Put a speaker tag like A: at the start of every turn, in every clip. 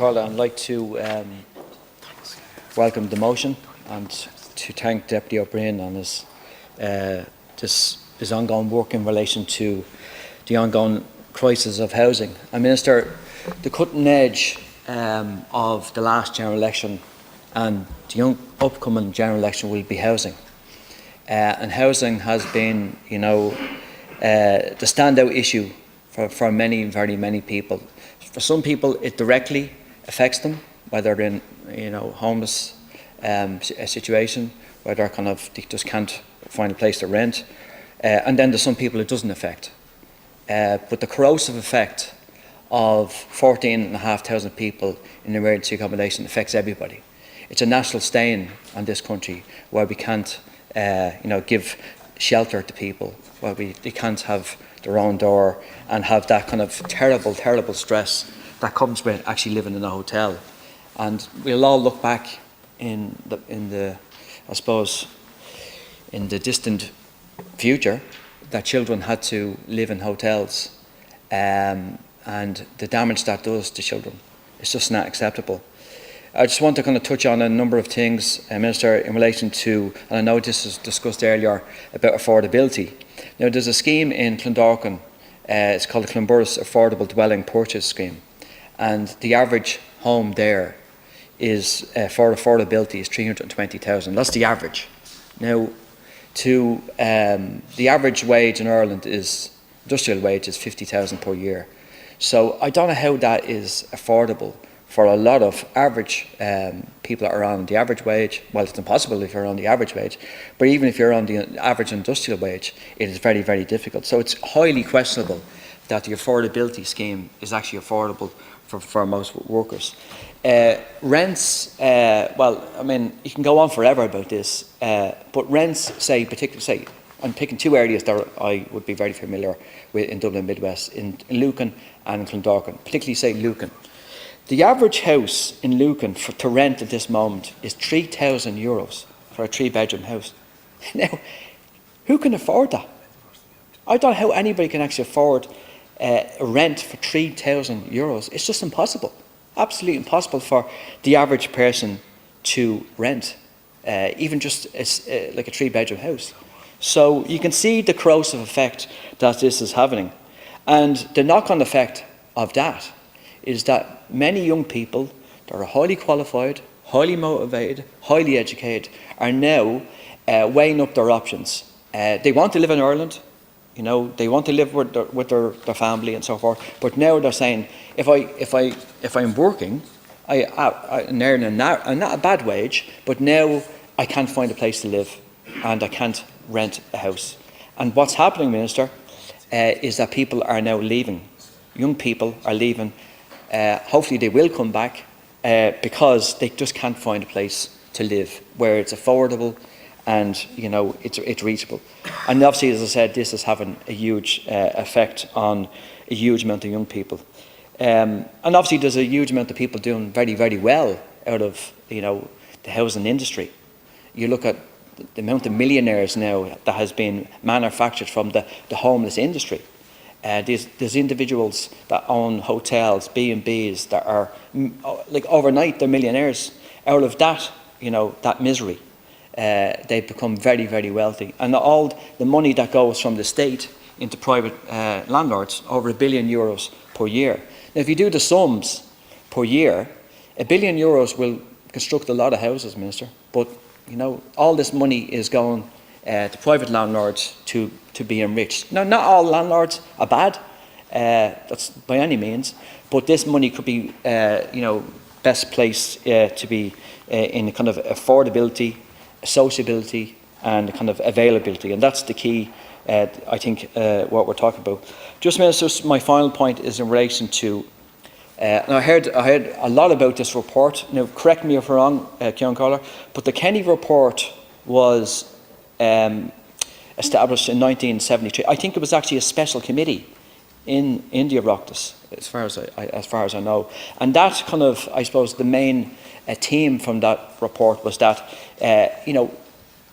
A: Carla, I'd like to welcome the motion and to thank Deputy O'Brien on his ongoing work in relation to the ongoing crisis of housing. And Minister, the cutting edge of the last general election and the upcoming general election will be housing. And housing has been, the standout issue for very many people. For some people, it directly affects them, whether they're in, homeless situation, where they just can't find a place to rent. And then there's some people it doesn't affect. But the corrosive effect of 14,500 people in emergency accommodation affects everybody. It's a national stain on this country where we can't, give shelter to people, where they can't have their own door and have that kind of terrible, terrible stress that comes with actually living in a hotel. And we'll all look back in the distant future that children had to live in hotels, and the damage that does to children. It's just not acceptable. I just want to kind of touch on a number of things, Minister, in relation to, and I know this was discussed earlier, about affordability. Now, there's a scheme in Clondalkin, it's called the Clonburris Affordable Dwelling Purchase Scheme, and the average home there is, for affordability, is 320,000. That's the average. Now, the average wage in Ireland industrial wage is 50,000 per year. So I don't know how that is affordable for a lot of average people that are on the average wage. Well, it's impossible if you're on the average wage, but even if you're on the average industrial wage, it is very, very difficult. So it's highly questionable that the affordability scheme is actually affordable for most workers. Rents, well, I mean, you can go on forever about this, but rents, particularly, I'm picking two areas that I would be very familiar with in Dublin Midwest, in Lucan and in Clondalkin, particularly say Lucan. The average house in Lucan to rent at this moment is €3,000 for a 3-bedroom house. Now, who can afford that? I don't know how anybody can actually afford a rent for €3,000. It's just impossible, absolutely impossible for the average person to rent, even just like a 3-bedroom house. So you can see the corrosive effect that this is having. And the knock-on effect of that is that many young people that are highly qualified, highly motivated, highly educated, are now weighing up their options. They want to live in Ireland, they want to live with their family and so forth, but now they're saying, if I'm working, I'm earning not a bad wage, but now I can't find a place to live and I can't rent a house. And what's happening, Minister, is that people are now leaving. Young people are leaving. Hopefully they will come back because they just can't find a place to live where it's affordable and it's reachable. And obviously, as I said, this is having a huge effect on a huge amount of young people. And obviously there's a huge amount of people doing very, very well out of the housing industry. You look at the amount of millionaires now that has been manufactured from the homeless industry. There's individuals that own hotels, B&Bs, that are like overnight they're millionaires. Out of that, that misery, they've become very, very wealthy. And all the money that goes from the state into private landlords, over €1 billion per year. Now, if you do the sums per year, €1 billion will construct a lot of houses, Minister. But all this money is going to private landlords to be enriched. Now, not all landlords are bad, that's by any means, but this money could be, best placed to be in a kind of affordability, sociability, and kind of availability, and that's the key. I think what we're talking about. Just, Minister, my final point is in relation to. And I heard a lot about this report. Now, correct me if I'm wrong, Ciarán Carla, but the Kenny report was established in 1973. I think it was actually a special committee in the Oireachtas, as far as I know. And that kind of, I suppose, the main theme from that report was that the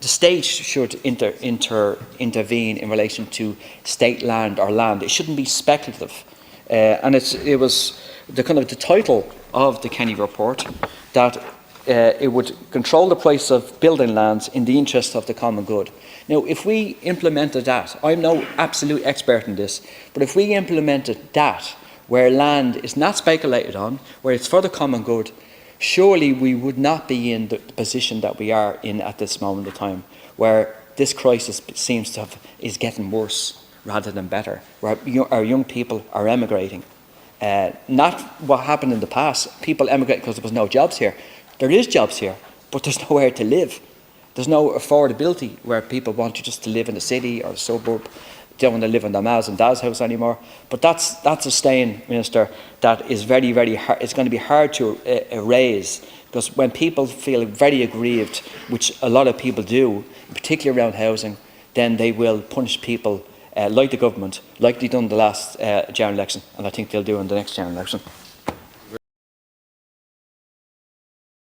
A: state should intervene in relation to state land or land. It shouldn't be speculative. And it was the kind of the title of the Kenny report, that it would control the price of building lands in the interest of the common good. Now, if we implemented that, I'm no absolute expert in this, but if we implemented that, where land is not speculated on, where it's for the common good, surely we would not be in the position that we are in at this moment of time, where this crisis seems to is getting worse rather than better, where our young people are emigrating. Not what happened in the past. People emigrate because there was no jobs here. There is jobs here, but there's nowhere to live. There's no affordability where people want you just to live in the city or the suburb. They don't want to live in their ma's and dad's house anymore. But that's a stain, Minister, that is very, very hard. It's going to be hard to erase, because when people feel very aggrieved, which a lot of people do, particularly around housing, then they will punish people like the government, like they done the last general election, and I think they'll do in the next general election.